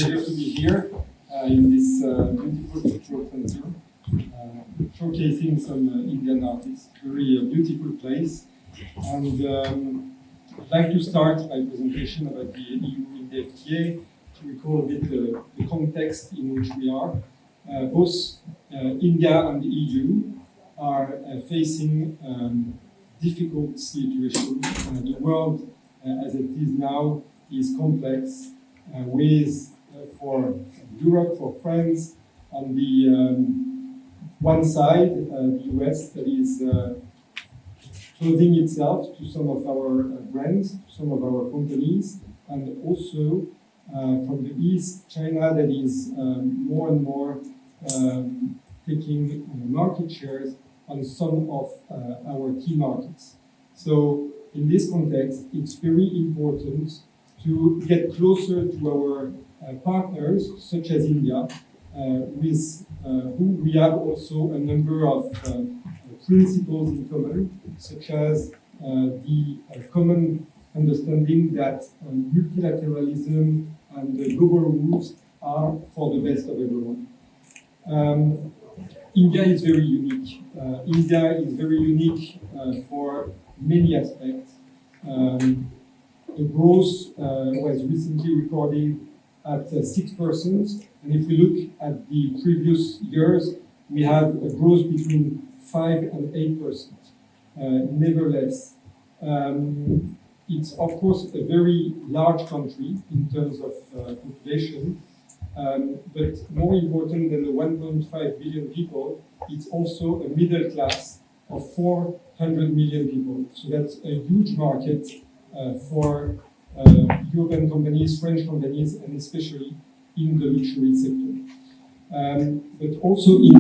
pleasure to be here in this beautiful cultural center, showcasing some Indian artists. Very beautiful place. And I'd like to start my presentation about the EU in the FTA to recall a bit the context in which we are. Both India and the EU are facing difficult situations. The world as it is now is complex with, for Europe, for France, on the one side, the US that is closing itself to some of our brands, to some of our companies, and also from the East, China that is more and more taking market shares on some of our key markets. So in this context, it's very important to get closer to our partners, such as India, with whom we have also a number of principles in common, such as the common understanding that multilateralism and the global rules are for the best of everyone. India is very unique. India is very unique for many aspects. The growth was recently recorded at 6%, and if we look at the previous years, we have a growth between 5 and 8%. Nevertheless, it's of course a very large country in terms of population, but more important than the 1.5 billion people, it's also a middle class of 400 million people. So that's a huge market for European companies, French companies, and especially in the luxury sector. But also India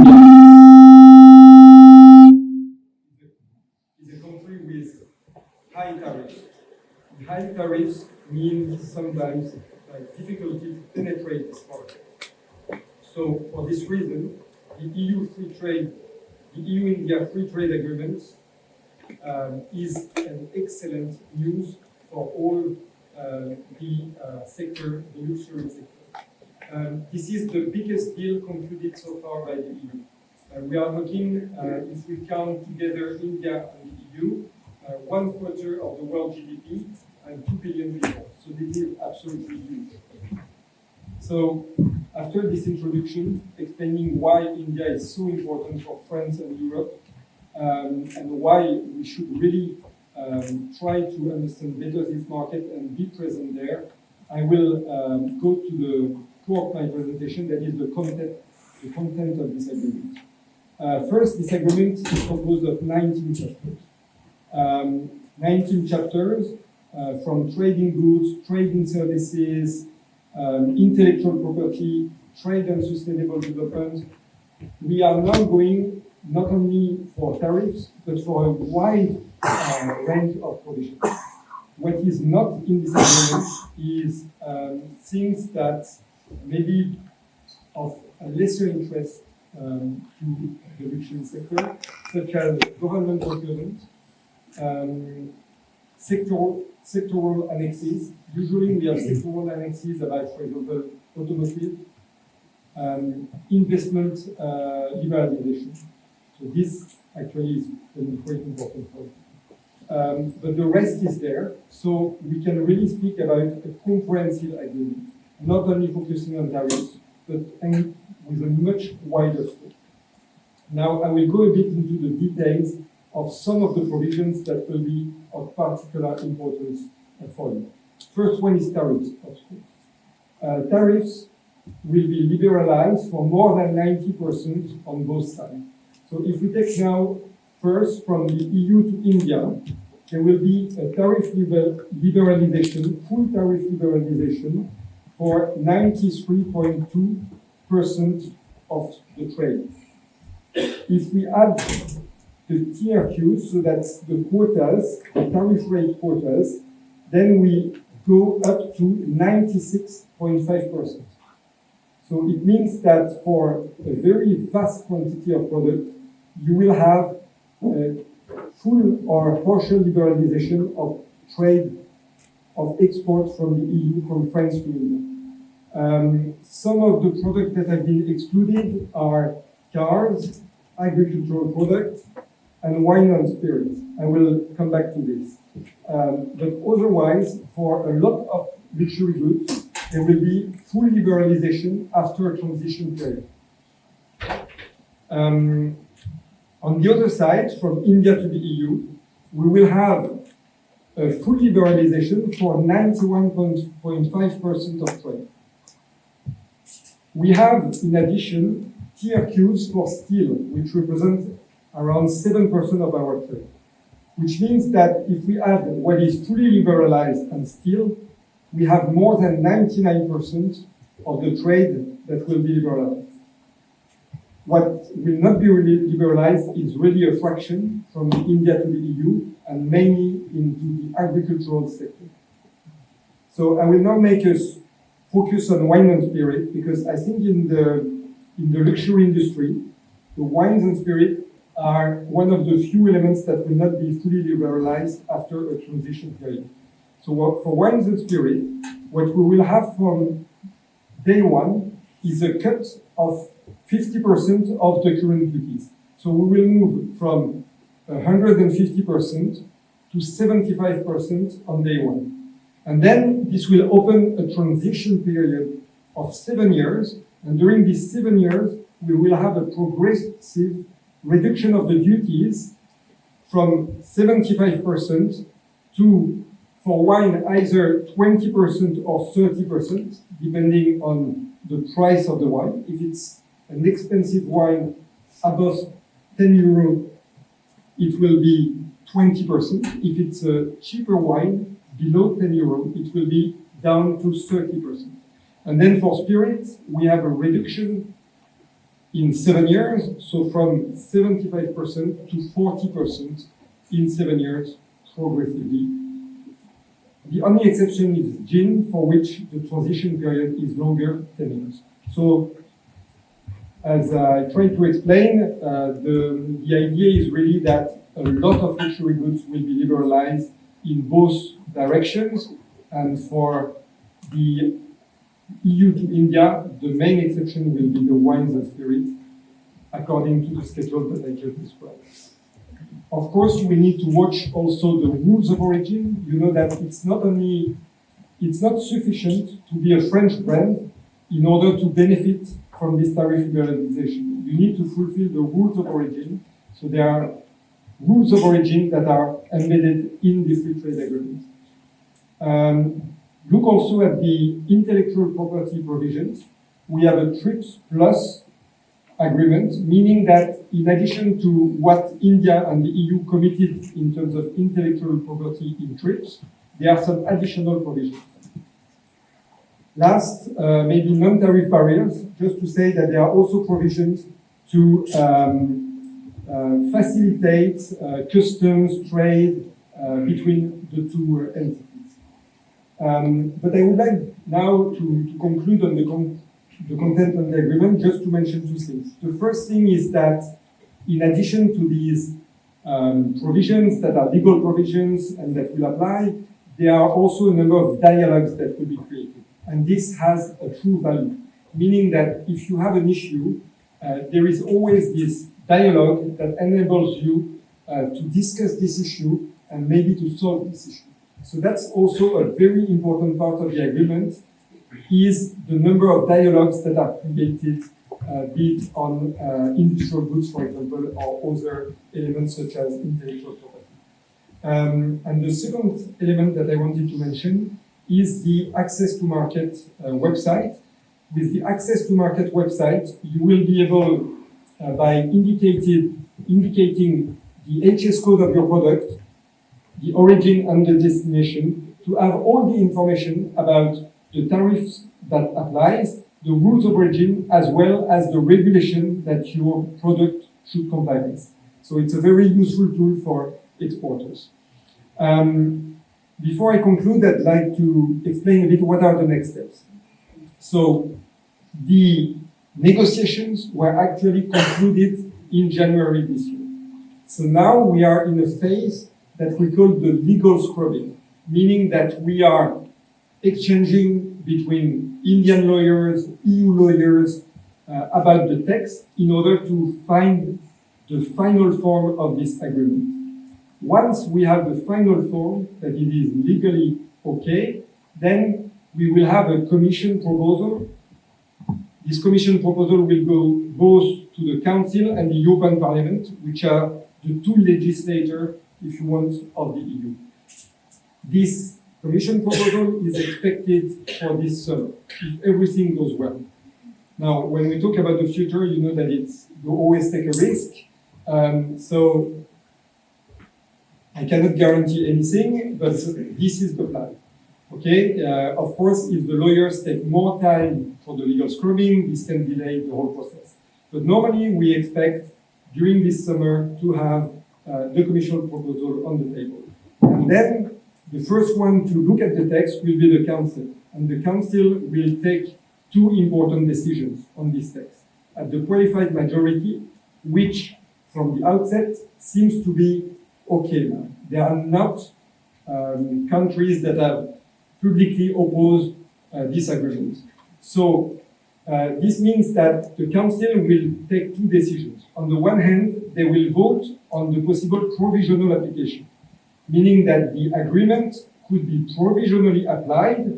is a country with high tariffs. High tariffs mean sometimes difficulty to penetrate this market. So for this reason, the EU-India free trade agreement is an excellent news for all the sector, the luxury sector. This is the biggest deal concluded so far by the EU. We are talking, if we count together India and the EU, 1/4 of the world GDP and 2 billion people. So this is absolutely huge. So after this introduction, explaining why India is so important for France and Europe, and why we should really try to understand better this market and be present there, I will go to the core of my presentation, that is the content of this agreement. First, this agreement is composed of 19 chapters. 19 chapters from trading goods, trading services, intellectual property, trade and sustainable development. We are now going not only for tariffs, but for a wide range of provisions. What is not in this agreement is things that may be of a lesser interest to the luxury sector, such as government procurement, sectoral annexes. Usually we have sectoral annexes about, for example, automotive, investment liberalization. So this actually is quite important for it. But the rest is there, so we can really speak about a comprehensive agreement, not only focusing on tariffs, but with a much wider scope. Now I will go a bit into the details of some of the provisions that will be of particular importance for you. First one is tariffs, of course. Tariffs will be liberalized for more than 90% on both sides. So if we take now first from the EU to India, there will be a tariff liberalization, full tariff liberalization for 93.2% of the trade. If we add the TRQs, so that's the quotas, the tariff rate quotas, then we go up to 96.5%. So it means that for a very vast quantity of product, you will have full or partial liberalization of trade, of exports from the EU, from France to India. Some of the products that have been excluded are cars, agricultural products, and wine and spirits. I will come back to this. But otherwise, for a lot of luxury goods, there will be full liberalization after a transition period. On the other side, from India to the EU, we will have a full liberalization for 91.5% of trade. We have, in addition, tier queues for steel, which represent around 7% of our trade, which means that if we add what is fully liberalized and steel, we have more than 99% of the trade that will be liberalized. What will not be really liberalized is really a fraction from India to the EU and mainly into the agricultural sector. So I will now make us focus on wine and spirit because I think in the luxury industry, the wines and spirit are one of the few elements that will not be fully liberalized after a transition period. So for wines and spirit, what we will have from day one is a cut of 50% of the current duties. So we will move from 150% to 75% on day one. And then this will open a transition period of 7 years. And during these 7 years, we will have a progressive reduction of the duties from 75% to, for wine, either 20% or 30%, depending on the price of the wine. If it's an expensive wine above 10 euro, it will be 20%. If it's a cheaper wine below 10 euro, it will be down to 30%. And then for spirits, we have a reduction in 7 years, so from 75% to 40% in 7 years progressively. The only exception is gin, for which the transition period is longer, 10 years. So, as I tried to explain, the idea is really that a lot of luxury goods will be liberalized in both directions, and for the EU to India, the main exception will be the wines and spirits, according to the schedule that I just described. Of course, we need to watch also the rules of origin. You know that it's not sufficient to be a French brand in order to benefit from this tariff liberalization. You need to fulfill the rules of origin. So there are rules of origin that are embedded in the free trade agreement. Look also at the intellectual property provisions. We have a TRIPS plus agreement, meaning that in addition to what India and the EU committed in terms of intellectual property in TRIPS, there are some additional provisions. Last, maybe non-tariff barriers, just to say that there are also provisions to facilitate customs trade between the two entities. But I would like now to conclude on the content of the agreement, just to mention two things. The first thing is that in addition to these provisions that are legal provisions and that will apply, there are also a number of dialogues that will be created. And this has a true value, meaning that if you have an issue, there is always this dialogue that enables you to discuss this issue and maybe to solve this issue. So that's also a very important part of the agreement, is the number of dialogues that are created, be it on industrial goods, for example, or other elements such as intellectual property. And the second element that I wanted to mention is the Access to Market website. With the Access to Market website, you will be able, by indicating the HS code of your product, the origin and the destination, to have all the information about the tariffs that applies, the rules of origin, as well as the regulation that your product should comply with. So it's a very useful tool for exporters. Before I conclude, I'd like to explain a bit what are the next steps. So the negotiations were actually concluded in January this year. So now we are in a phase that we call the legal scrubbing, meaning that we are exchanging between Indian lawyers, EU lawyers, about the text in order to find the final form of this agreement. Once we have the final form, that it is legally okay, then we will have a Commission proposal. This Commission proposal will go both to the Council and the European Parliament, which are the two legislators, if you want, of the EU. This Commission proposal is expected for this summer, if everything goes well. Now, when we talk about the future, you know that you always take a risk. So I cannot guarantee anything, but this is the plan. Okay, of course, if the lawyers take more time for the legal scrubbing, this can delay the whole process. But normally, we expect during this summer to have the Commission proposal on the table. And then the first one to look at the text will be the Council. And the Council will take two important decisions on this text. At the qualified majority, which from the outset seems to be okay now. There are not countries that have publicly opposed this agreement. So this means that the Council will take two decisions. On the one hand, they will vote on the possible provisional application, meaning that the agreement could be provisionally applied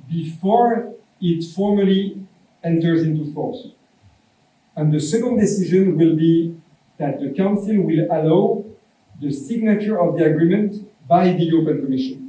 before it formally enters into force. And the second decision will be that the Council will allow the signature of the agreement by the European Commission.